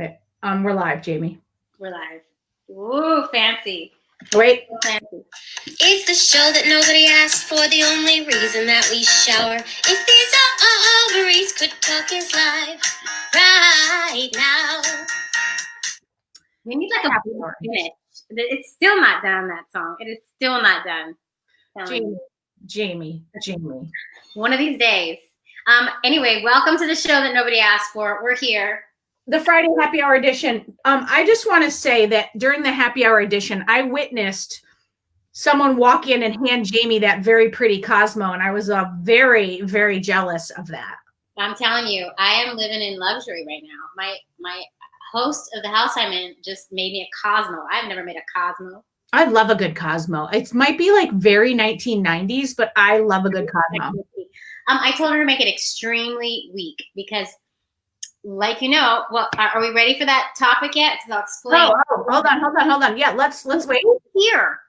Okay. We're live, Jaimie. We're live. Ooh, fancy. Wait. Fancy. It's the show that nobody asked for, the only reason that we shower. If these ovaries could talk is live right now. We need like a finish. It's still not done, that song. It is still not done. Jaimie. One of these days. Anyway, welcome to the show that nobody asked for. We're here. The Friday happy hour edition. I just want to say that during the happy hour edition, I witnessed someone walk in and hand Jaimie that very pretty Cosmo, and I was very, very jealous of that. I'm telling you, I am living in luxury right now. My host of the house I'm in just made me a Cosmo. I've never made a Cosmo. I love a good Cosmo. It might be like very 1990s, but I love a good Cosmo. I told her to make it extremely weak because, like, well, are we ready for that topic yet? Because I'll explain. Oh, hold on. Yeah, let's wait. Here.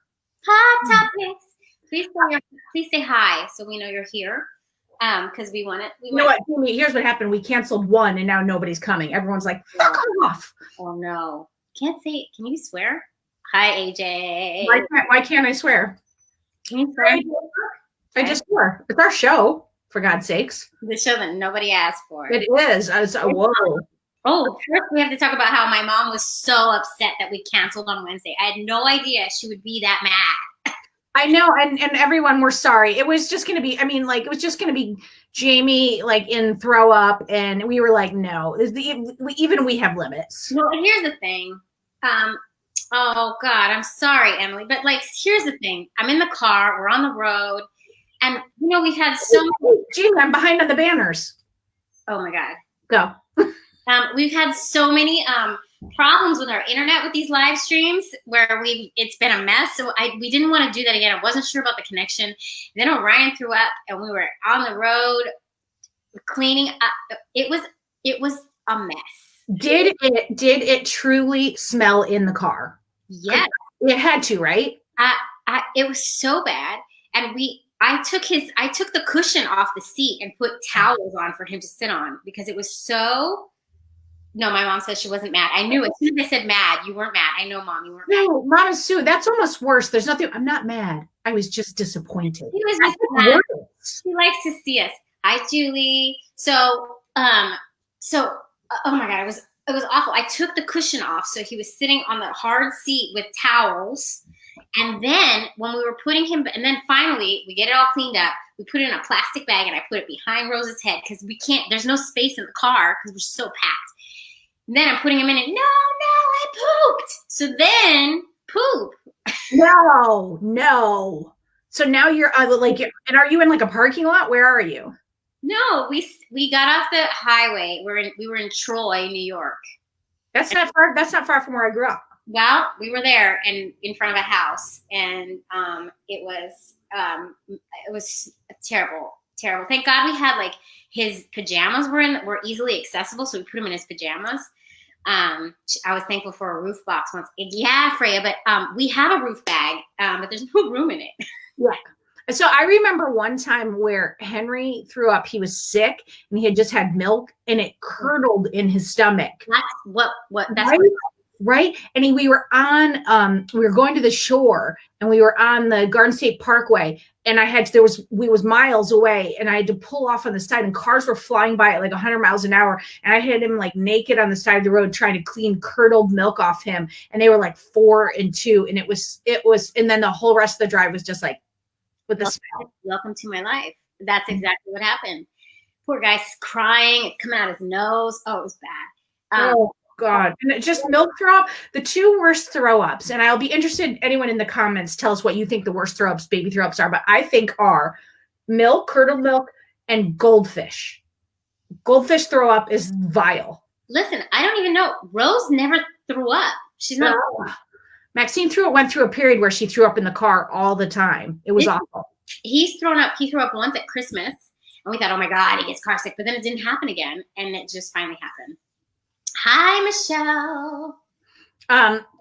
Hot topics. Please say hi so we know you're here. Because we want it. You know what, Jaimie, here's what happened. We canceled one and now nobody's coming. Everyone's like, fuck off. Oh no. Can you swear? Hi, AJ. Why can't I swear? Can you swear? I just swore. It's our show, for God's sakes. The show that nobody asked for. It is. Whoa. Oh, first we have to talk about how my mom was so upset that we canceled on Wednesday. I had no idea she would be that mad. I know, and everyone, we're sorry. It was just going to be, it was just going to be Jaimie, like, in throw up, and we were like, no. Even we have limits. No, and here's the thing. Oh, God, I'm sorry, Emily, but, like, here's the thing. I'm in the car. We're on the road, and, we've had so many... Jaimie, I'm behind on the banners. Oh, my God. Go. We've had so many... problems with our internet with these live streams where it's been a mess. So we didn't want to do that again. I wasn't sure about the connection. Then Orion threw up and we were on the road cleaning up. It was a mess. Did it truly smell in the car? Yes. It had to, right? It was so bad. And I took the cushion off the seat and put towels on for him to sit on because it was so... No, my mom said she wasn't mad. I knew it. As soon as I said mad, you weren't mad. I know, Mom, you weren't mad. No, Mama Sue, that's almost worse. There's nothing. I'm not mad. I was just disappointed. He was just mad. She likes to see us. Hi, Julie. So, oh my God, it was awful. I took the cushion off, so he was sitting on the hard seat with towels. And then when we were putting him, and then finally we get it all cleaned up. We put it in a plastic bag, and I put it behind Rose's head because we can't. There's no space in the car because we're so packed. And then I'm putting him in and no, I pooped. So then poop. No. So now you're and are you in like a parking lot? Where are you? No, we got off the highway. We were in Troy, New York. That's not far. That's not far from where I grew up. Well, we were there and in front of a house, and it was terrible. Thank God we had like his pajamas were easily accessible, so we put him in his pajamas. I was thankful for a roof box once. Yeah, Freya, but we have a roof bag, but there's no room in it. Yeah. So I remember one time where Henry threw up. He was sick and he had just had milk and it curdled in his stomach. That's right. And we were going to the shore and we were on the Garden State Parkway and we was miles away and I had to pull off on the side and cars were flying by at like 100 miles an hour. And I had him like naked on the side of the road trying to clean curdled milk off him. And they were like 4 and 2. And it was, and then the whole rest of the drive was just like with the smell. Welcome to my life. That's exactly what happened. Poor guy's crying. It's coming out his nose. Oh, it was bad. Oh God. And it just milk throw up, the 2 worst throw ups. And I'll be interested, anyone in the comments, tell us what you think the worst throw ups, baby throw ups are. But I think are milk, curdled milk, and goldfish. Goldfish throw up is vile. Listen, I don't even know. Rose never threw up. She's not. Maxine went through a period where she threw up in the car all the time. It was awful. He's thrown up. He threw up once at Christmas. And we thought, oh my God, he gets car sick. But then it didn't happen again. And it just finally happened. Hi, Michelle.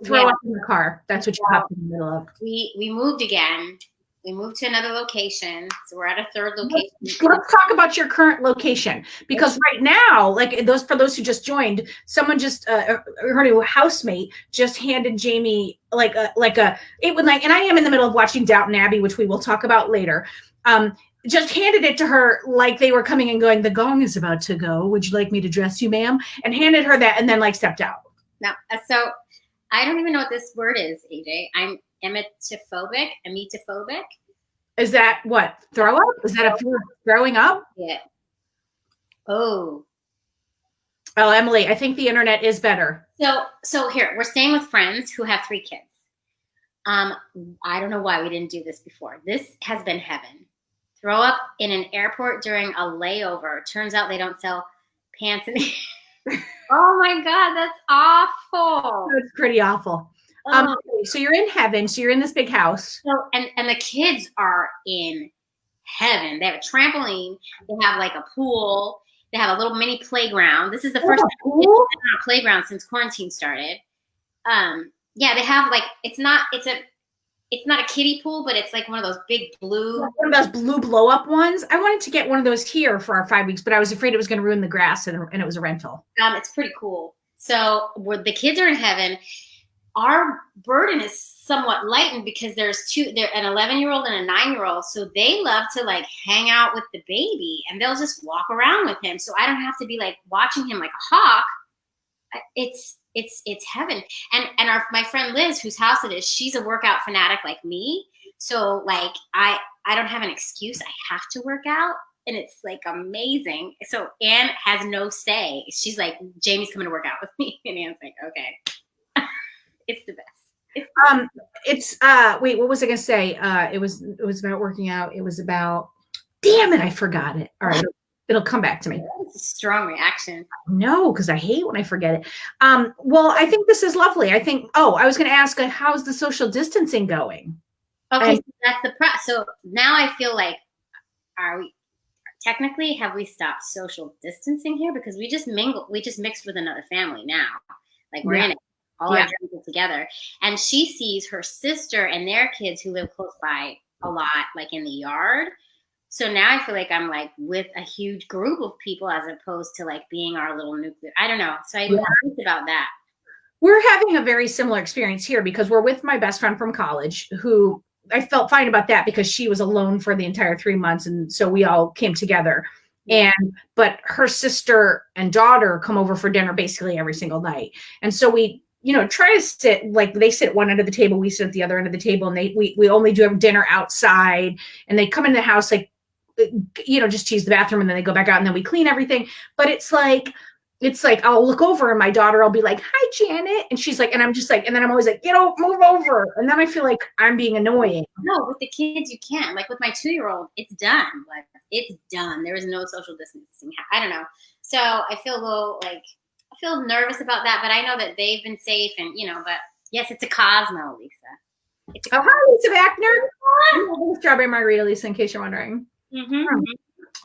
Throw up in the car. That's what you have in the middle of. We moved again. We moved to another location. So we're at a third location. Let's talk about your current location, because right now, like for those who just joined, someone just her new housemate just handed Jaimie and I am in the middle of watching Downton Abbey, which we will talk about later. Just handed it to her like they were coming and going, the gong is about to go. Would you like me to dress you, ma'am? And handed her that and then like stepped out. No, so I don't even know what this word is, AJ. I'm emetophobic. Is that what? Throw up? Is that a throwing up? Yeah. Oh, Emily, I think the internet is better. So here, we're staying with friends who have 3 kids. I don't know why we didn't do this before. This has been heaven. Throw up in an airport during a layover. Turns out they don't sell pants in the Oh my God, that's awful. That's pretty awful. So you're in heaven. So you're in this big house. So and the kids are in heaven. They have a trampoline. They have like a pool. They have a little mini playground. This is the first time they've been on a playground since quarantine started. Yeah, they have like it's not a kiddie pool, but it's like one of those big blue. One of those blue blow up ones. I wanted to get one of those here for our 5 weeks, but I was afraid it was going to ruin the grass, and it was a rental. It's pretty cool. So the kids are in heaven. Our burden is somewhat lightened because they're an 11-year-old and a 9-year-old. So they love to like hang out with the baby, and they'll just walk around with him. So I don't have to be like watching him like a hawk. It's heaven. And my friend Liz, whose house it is, she's a workout fanatic like me. So like I don't have an excuse. I have to work out, and it's like amazing. So Anne has no say. She's like, Jaimie's coming to work out with me, and Anne's like, okay. It's the best. Wait, what was I gonna say? It was about working out. It was about, damn it, I forgot it. All right. It'll come back to me. That's a strong reaction. No, because I hate when I forget it. Well, I think this is lovely. I was going to ask, how's the social distancing going? Okay, so that's the so now I feel like, have we stopped social distancing here? Because we just mixed with another family now. Like we're in it. All our drinks together. And she sees her sister and their kids who live close by a lot, like in the yard. So now I feel like I'm like with a huge group of people as opposed to like being our little nuclear. I don't know. So I'm curious about that. We're having a very similar experience here because we're with my best friend from college, who I felt fine about that because she was alone for the entire 3 months. And so we all came together. But her sister and daughter come over for dinner basically every single night. And so we, try to sit, like they sit at one end of the table, we sit at the other end of the table, and we only do dinner outside, and they come into the house, like, just to use the bathroom, and then they go back out, and then we clean everything. But it's like, I'll look over and my daughter will be like, hi, Janet. And she's like, and I'm just like, and then I'm always like, move over. And then I feel like I'm being annoying. No, with the kids, you can't. Like with my 2-year-old, it's done. Like it's done. There is no social distancing. I don't know. So I feel a little like, I feel nervous about that, but I know that they've been safe and, but yes, it's a Cosmo, Lisa. Hi, Lisa Backner. Strawberry margarita, Lisa, in case you're wondering. Mm-hmm.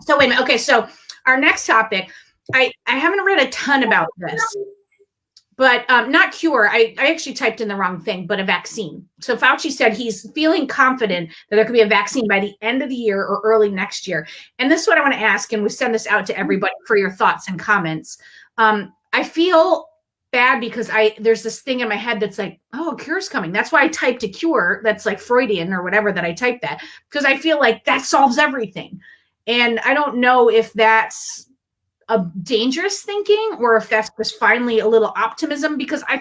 So wait a minute. Okay. So our next topic, I haven't read a ton about this, but not cure. I actually typed in the wrong thing, but a vaccine. So Fauci said he's feeling confident that there could be a vaccine by the end of the year or early next year. And this is what I want to ask, and we send this out to everybody for your thoughts and comments. I feel bad because there's this thing in my head that's like, oh, a cure's coming. That's why I typed a cure. That's like Freudian or whatever that I typed that, because I feel like that solves everything. And I don't know if that's a dangerous thinking or if that's just finally a little optimism, because I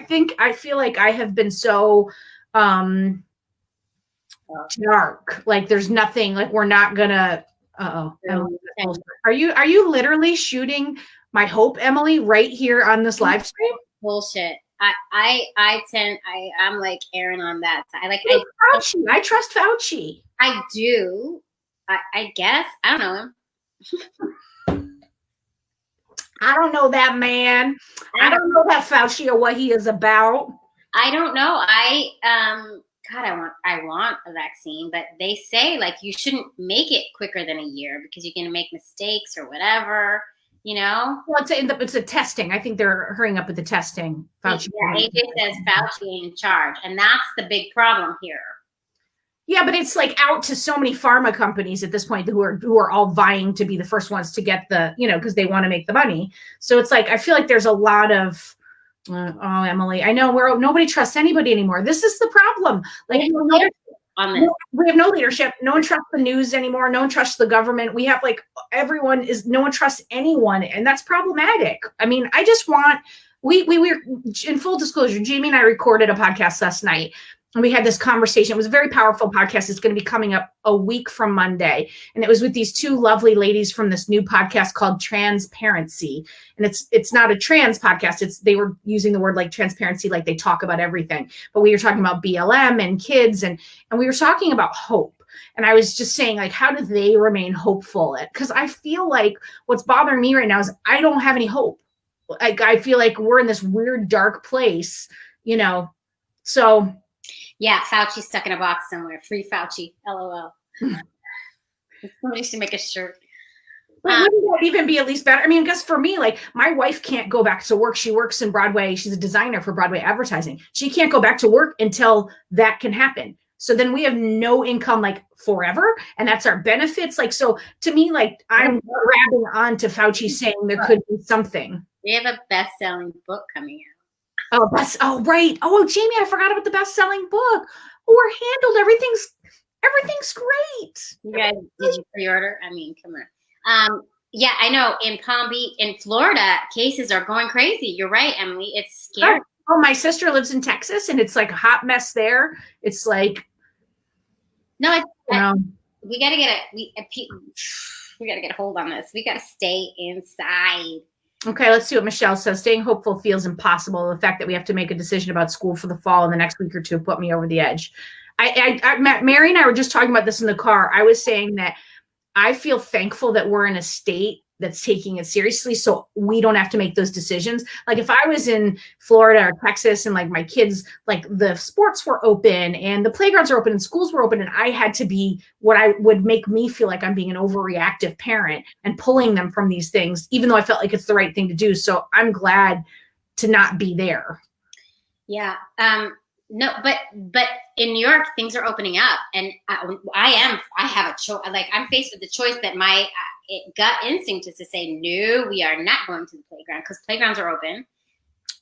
feel like I have been so dark. Like there's nothing, like we're not gonna, Are you literally shooting my hope, Emily, right here on this live stream? Bullshit. I'm like Aaron on that. Fauci. I trust Fauci. I do. I guess. I don't know him. I don't know that man. I don't know that Fauci or what he is about. I don't know. I want a vaccine, but they say like you shouldn't make it quicker than a year because you're going to make mistakes or whatever. Well, it's a testing. I think they're hurrying up with the testing. Fauci. Yeah, AJ says Fauci in charge, and that's the big problem here. Yeah, but it's like out to so many pharma companies at this point who are all vying to be the first ones to get the, because they want to make the money. So it's like I feel like there's a lot of oh, Emily, I know nobody trusts anybody anymore. This is the problem. Like on this. We have no leadership. No one trusts the news anymore. No one trusts the government. We have like no one trusts anyone, and that's problematic. I mean, I just want we were in full disclosure. Jaimie and I recorded a podcast last night. And we had this conversation. It was a very powerful podcast. It's going to be coming up a week from Monday. And it was with these two lovely ladies from this new podcast called Transparency. And it's not a trans podcast. They were using the word like transparency, like they talk about everything. But we were talking about BLM and kids, and we were talking about hope. And I was just saying, like, how do they remain hopeful? Because I feel like what's bothering me right now is I don't have any hope. Like, I feel like we're in this weird, dark place, so... Yeah, Fauci's stuck in a box somewhere. Free Fauci, LOL. Somebody should make a shirt. Wouldn't that even be at least better? I mean, I guess for me, like my wife can't go back to work. She works in Broadway. She's a designer for Broadway advertising. She can't go back to work until that can happen. So then we have no income like forever. And that's our benefits. Like, so to me, like I'm grabbing on to Fauci saying there could be something. We have a best-selling book coming out. Oh, right. Oh, Jaimie, I forgot about the best-selling book. Oh, we're handled. Everything's great. You guys, did you pre-order? I mean, come on. Yeah, I know. In Palm Beach, in Florida, cases are going crazy. You're right, Emily. It's scary. Oh, my sister lives in Texas, and it's like a hot mess there. It's like, no, we gotta get we gotta get a hold on this. We gotta stay inside. Okay, let's see what Michelle says. Staying hopeful feels impossible. The fact that we have to make a decision about school for the fall in the next week or two put me over the edge. Mary and I were just talking about this in the car. I was saying that I feel thankful that we're in a state that's taking it seriously, so we don't have to make those decisions. Like if I was in Florida or Texas and like my kids, like the sports were open and the playgrounds are open and schools were open, and I had to be what I would make me feel like I'm being an overreactive parent and pulling them from these things, even though I felt like it's the right thing to do. So I'm glad to not be there. Yeah. No, but in New York, things are opening up, and I have a choice. Like I'm faced with the choice that my gut instinct is to say, no, we are not going to the playground because playgrounds are open.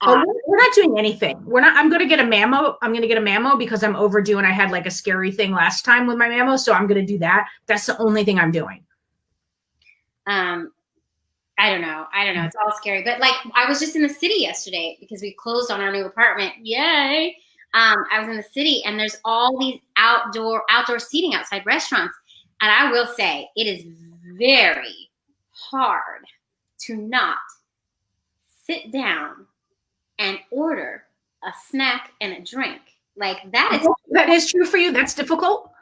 We're not doing anything. I'm going to get a mammo. I'm going to get a mammo because I'm overdue, and I had like a scary thing last time with my mammo, so I'm going to do that. That's the only thing I'm doing. I don't know. It's all scary, but like I was just in the city yesterday because we closed on our new apartment. Yay! I was in the city, and there's all these outdoor seating outside restaurants. And I will say it is very hard to not sit down and order a snack and a drink. Like that is true for you. That's difficult.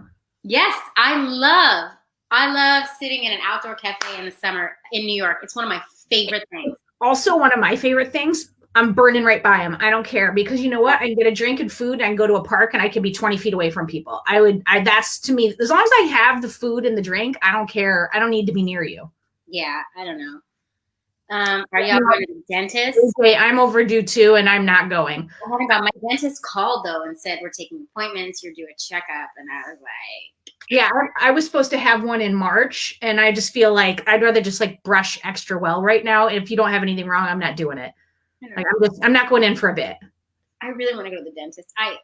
Yes. I love sitting in an outdoor cafe in the summer in New York. It's one of my favorite things. Also, one of my favorite things, I'm burning right by them. I don't care because you know what? I can get a drink and food. I can go to a park and I can be 20 feet away from people. That's to me, as long as I have the food and the drink, I don't care. I don't need to be near you. Yeah. I don't know. Are y'all going to the dentist? Okay, I'm overdue too, and I'm not going. My dentist called though and said, we're taking appointments. You're due a checkup. And I was like, yeah, I was supposed to have one in March, and I just feel like I'd rather just like brush extra well right now. If you don't have anything wrong, I'm not doing it. Like I'm not going in for a bit. I really want to go to the dentist. I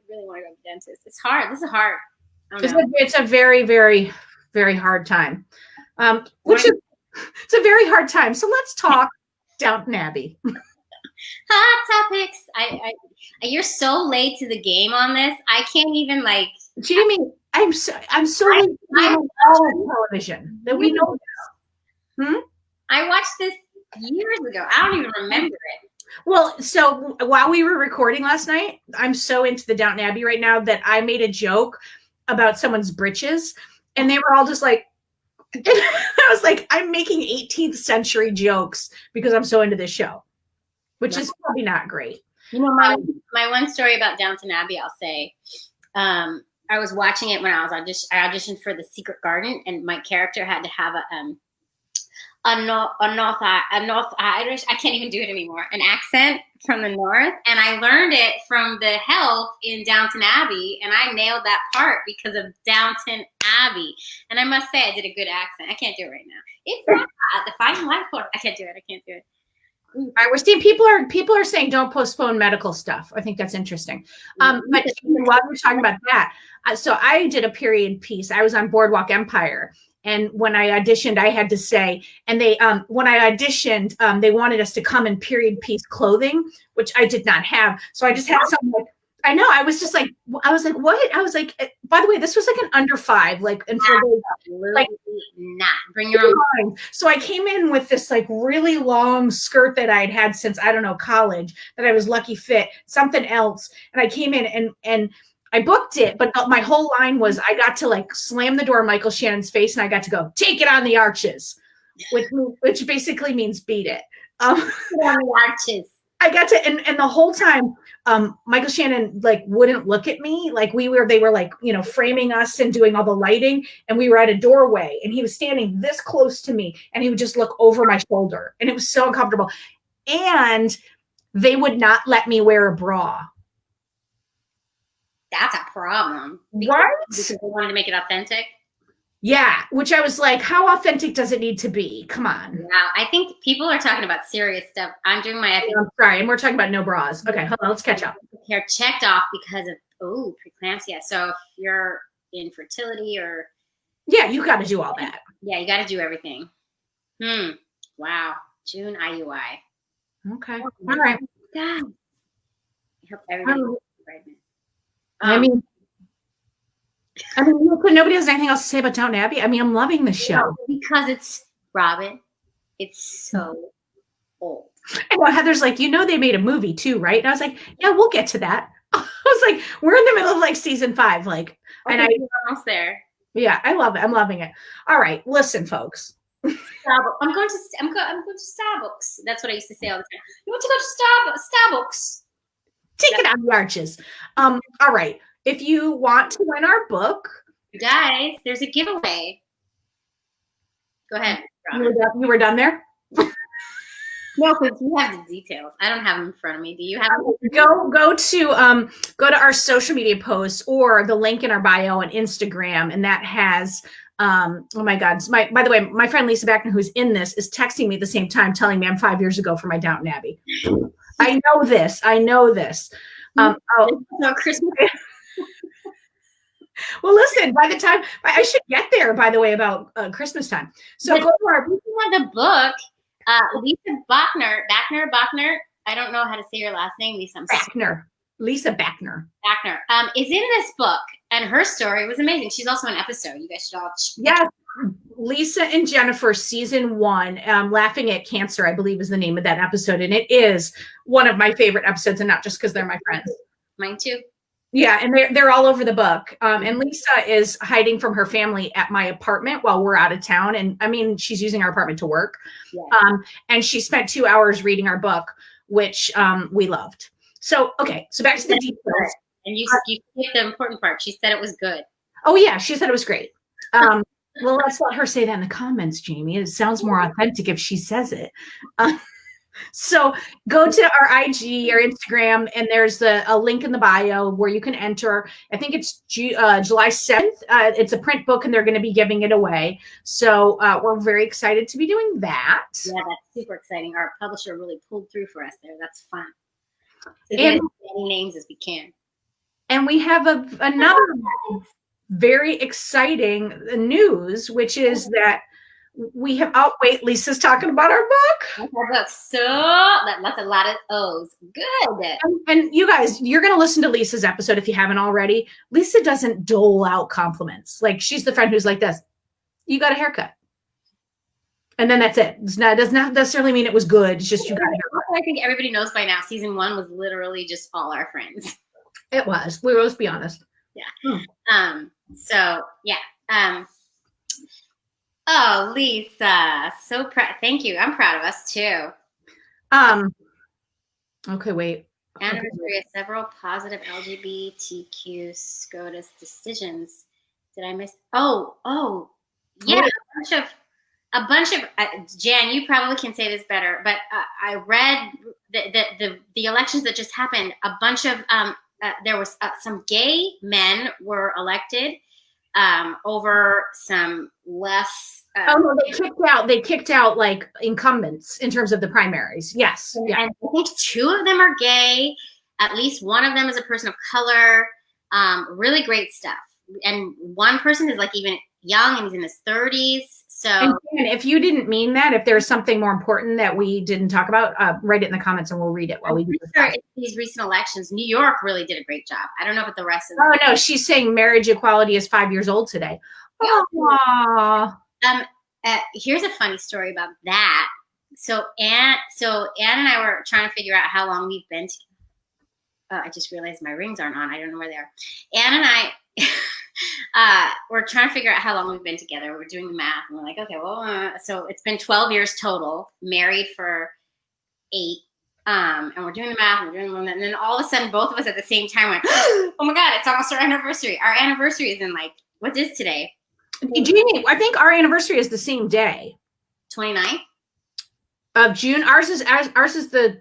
really want to go to the dentist. It's hard. This is hard. It's a very, very, very hard time. It's a very hard time. So let's talk Downton Abbey. Hot topics. You're so late to the game on this. I can't even like. Jaimie, I'm so late to the game on television that we know this. I watched this years ago. I don't even remember it. Well, so while we were recording last night, I'm so into the Downton Abbey right now that I made a joke about someone's britches, and they were all just like, and I was like, I'm making 18th century jokes because I'm so into this show, which is probably not great. You know, my one story about Downton Abbey, I'll say, I was watching it when I auditioned for The Secret Garden, and my character had to have a North Irish. I can't even do it anymore. An accent from the North, and I learned it from the help in Downton Abbey, and I nailed that part because of Downton Abbey. And I must say, I did a good accent. I can't do it right now. It's not the Fighting Life Club. I can't do it. I can't do it. All right, we're seeing people are saying don't postpone medical stuff. I think that's interesting. But while we're talking about that, so I did a period piece. I was on Boardwalk Empire, and when I auditioned, I had to say, and they when I auditioned, they wanted us to come in period piece clothing, which I did not have. So I just had something like, I know. I was like, what? I was like, by the way, this was like an under 5, like, and for like not bring your own. So I came in with this like really long skirt that I'd had since, I don't know, college, that I was lucky fit, something else. And I came in and I booked it, but my whole line was I got to like slam the door in Michael Shannon's face, and I got to go, take it on the arches, which basically means beat it. On the arches. I got to, and the whole time, Michael Shannon like wouldn't look at me. Like they were like, you know, framing us and doing all the lighting, and we were at a doorway, and he was standing this close to me, and he would just look over my shoulder, and it was so uncomfortable. And they would not let me wear a bra. That's a problem. Right? Because they wanted to make it authentic. Yeah, which I was like, how authentic does it need to be? Come on. Wow, I think people are talking about serious stuff. I'm doing my I'm sorry, and we're talking about no bras. Okay, hold on, let's catch up. Hair checked off because of preeclampsia. So if you're in fertility or you got to do all that. Yeah, you got to do everything. Wow, June IUI. Okay, all right. God, I hope everybody is pregnant. I mean, nobody has anything else to say about Downton Abbey. I mean, I'm loving the show because it's Robin. It's so old. I know Heather's like, they made a movie too, right? And I was like, yeah, we'll get to that. I was like, we're in the middle of like season 5, like, okay, and we're almost there. Yeah, I love it. I'm loving it. All right, listen, folks. I'm going to Starbucks. That's what I used to say all the time. You want to go to Starbucks? Take it on the arches. All right. If you want to win our book, guys, there's a giveaway. Go ahead. You were done there? No, because you have the details. I don't have them in front of me. Do you have them? Go to our social media posts or the link in our bio on Instagram, and that has oh my God. By the way, my friend Lisa Backner, who's in this, is texting me at the same time telling me I'm 5 years ago for my Downton Abbey. I know this. So Christmas. Well, listen, by the time I should get there, by the way, about Christmas time. So go to our the book. Lisa Bachner. I don't know how to say your last name, Lisa. Lisa Backner. Is in this book, and her story was amazing. She's also an episode. You guys should all. Yes, Lisa and Jennifer, season 1, Laughing at Cancer, I believe is the name of that episode, and it is one of my favorite episodes, and not just because they're my friends. Mine too. Yeah, and they're all over the book. And Lisa is hiding from her family at my apartment while we're out of town. And I mean, she's using our apartment to work. Yeah. And she spent 2 hours reading our book, which we loved. So, okay, so back to the details. And you skipped the important part. She said it was good. Oh, yeah, she said it was great. Well, let's let her say that in the comments, Jaimie. It sounds more authentic if she says it. So go to our IG or Instagram, and there's a link in the bio where you can enter. I think it's July 7th. It's a print book, and they're going to be giving it away. So we're very excited to be doing that. Yeah, that's super exciting. Our publisher really pulled through for us there. That's fun. So and as many names as we can. And we have another very exciting news, which is that we have. Oh, wait, Lisa's talking about our book. Our book. So that's a lot of O's. Good. And you guys, you're going to listen to Lisa's episode if you haven't already. Lisa doesn't dole out compliments. Like, she's the friend who's like this. You got a haircut. And then that's it. It does not necessarily mean it was good. It's just you got a haircut. I think everybody knows by now, season 1 was literally just all our friends. It was. We will, let's be honest. Yeah. So, yeah. Oh, Lisa, so proud. Thank you. I'm proud of us too. Okay, wait. Anniversary of several positive LGBTQ SCOTUS decisions. Did I miss? Oh, yeah. A bunch of a bunch of Jan, you probably can say this better, but I read the elections that just happened. A bunch of there was some gay men were elected over some less. Oh no, they kicked out like incumbents in terms of the primaries. Yes, yeah. And I think 2 of them are gay. At least one of them is a person of color. Really great stuff. And one person is like even young and he's in his 30s. So, and if you didn't mean that, if there's something more important that we didn't talk about, write it in the comments and we'll read it while we do this. Sure, these recent elections, New York really did a great job. I don't know about the rest of them. Oh no, she's saying marriage equality is 5 years old today. Yeah. Here's a funny story about that. So Anne and I were trying to figure out how long we've been together. I just realized my rings aren't on. I don't know where they are. Anne and I, we're trying to figure out how long we've been together. We're doing the math, and we're like, okay, well, so it's been 12 years total, married for 8, and we're doing the math, and then all of a sudden, both of us at the same time went, oh my God, it's almost our anniversary. Our anniversary is in like, what is today? Jaimie, I think our anniversary is the same day. 29th? Of June. Ours is the,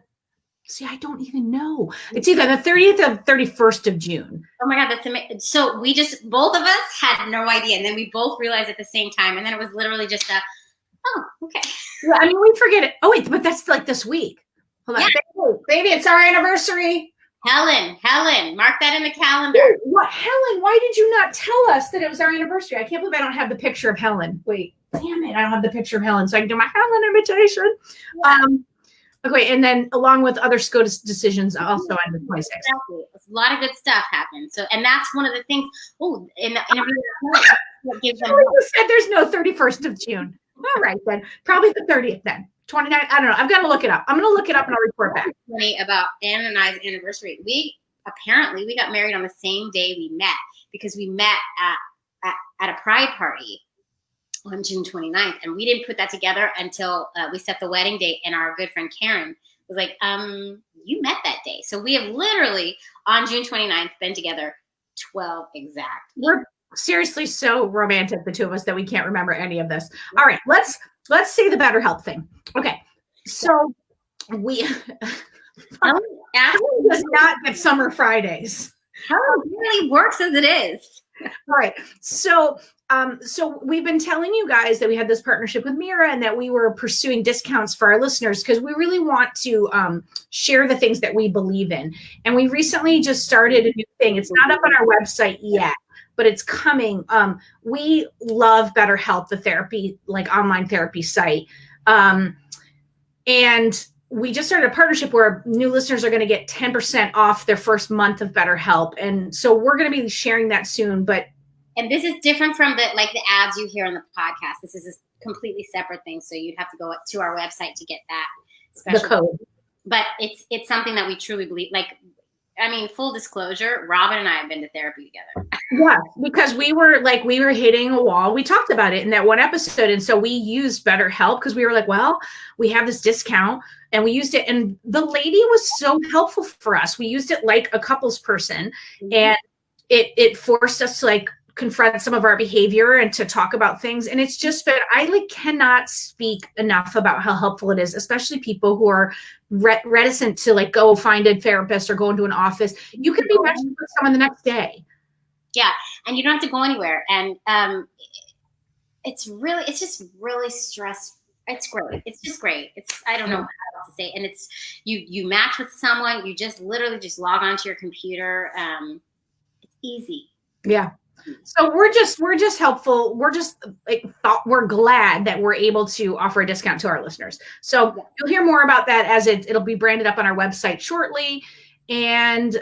see, I don't even know. It's either the 30th or 31st of June. Oh my God, that's amazing. So we just, both of us had no idea. And then we both realized at the same time. And then it was literally just oh, okay. Yeah, I mean, we forget it. Oh wait, but that's like this week. Hold on. Yeah. Baby, it's our anniversary. Helen, mark that in the calendar. Oh, what, Helen, why did you not tell us that it was our anniversary? I can't believe I don't have the picture of Helen. Wait, damn it. I don't have the picture of Helen, so I can do my Helen invitation. Yeah. Okay, and then along with other SCOTUS decisions also on the 26th. Exactly. A lot of good stuff happened. So, and that's one of the things, in the interview, what gives them You said there's no 31st of June. All right, then. Probably the 30th then. 29th. I don't know. I've got to look it up. I'm going to look it up and I'll report back. Funny about Anne and I's anniversary. We got married on the same day we met because we met at a pride party on June 29th. And we didn't put that together until we set the wedding date. And our good friend Karen was like, you met that day. So we have literally on June 29th been together 12 exact. We're seriously so romantic, the two of us, that we can't remember any of this. All right, let's say the BetterHelp thing. Okay, so we Helen does not get summer Fridays. Helen really works as it is. All right, so we've been telling you guys that we had this partnership with Mira and that we were pursuing discounts for our listeners because we really want to share the things that we believe in. And we recently just started a new thing. It's not up on our website yet, but it's coming. We love BetterHelp, the therapy, like online therapy site. And we just started a partnership where new listeners are going to get 10% off their first month of BetterHelp. And so we're going to be sharing that soon, and this is different from the ads you hear on the podcast. This is a completely separate thing. So you'd have to go to our website to get that special the code. But it's something that we truly believe. Full disclosure, Robin and I have been to therapy together. Yeah, because we were hitting a wall. We talked about it in that one episode. And so we used BetterHelp because we were like, well, we have this discount and we used it. And the lady was so helpful for us. We used it like a couples person, and it forced us to confront some of our behavior and to talk about things. And it's just been, I cannot speak enough about how helpful it is, especially people who are reticent to go find a therapist or go into an office. You can be matched with someone the next day. Yeah. And you don't have to go anywhere. And it's just really stressful. It's great. It's just great. I don't know how else to say. And it's, you match with someone, you just literally just log onto your computer. It's easy. Yeah. So we're just helpful. We're glad that we're able to offer a discount to our listeners. So you'll hear more about that as it'll be branded up on our website shortly. And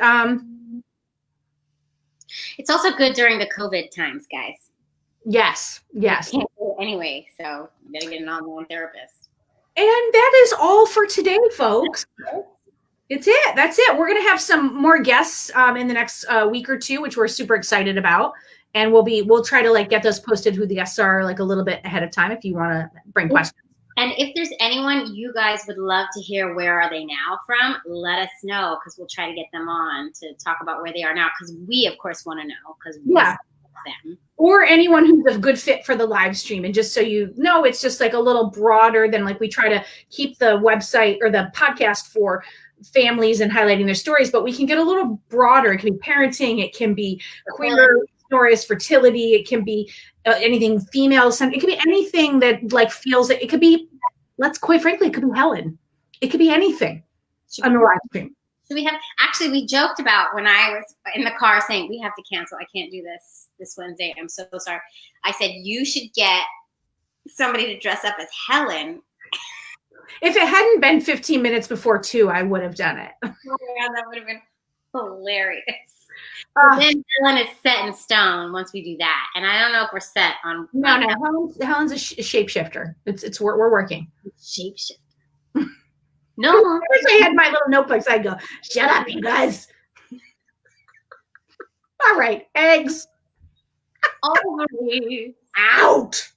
it's also good during the COVID times, guys. Yes. Can't go anyway, so you better get an online therapist. And that is all for today, folks. It's it. That's it. We're going to have some more guests in the next week or two, which we're super excited about. And we'll try to get those posted who the guests are a little bit ahead of time if you want to bring questions. And if there's anyone you guys would love to hear where are they now from, let us know because we'll try to get them on to talk about where they are now because we, of course, want to know because them. Or anyone who's a good fit for the live stream. And just so you know, it's just like a little broader than like we try to keep the website or the podcast for families and highlighting their stories, but we can get a little broader. It can be parenting, it can be queer stories, fertility, it can be anything female, it could be anything that like feels it could be, let's quite frankly, it could be Helen. It could be anything on the live stream. So we joked about when I was in the car saying, we have to cancel. I can't do this Wednesday. I'm so sorry. I said, you should get somebody to dress up as Helen. If it hadn't been 15 minutes before 2, I would have done it. Oh my God, that would have been hilarious. Then Helen is set in stone once we do that. And I don't know if we're set on. No. Helen's a shapeshifter. We're working. Shapeshifter. No. I wish I had my little notebooks. I'd go, shut up, you guys. All right, eggs. Ovaries. Out.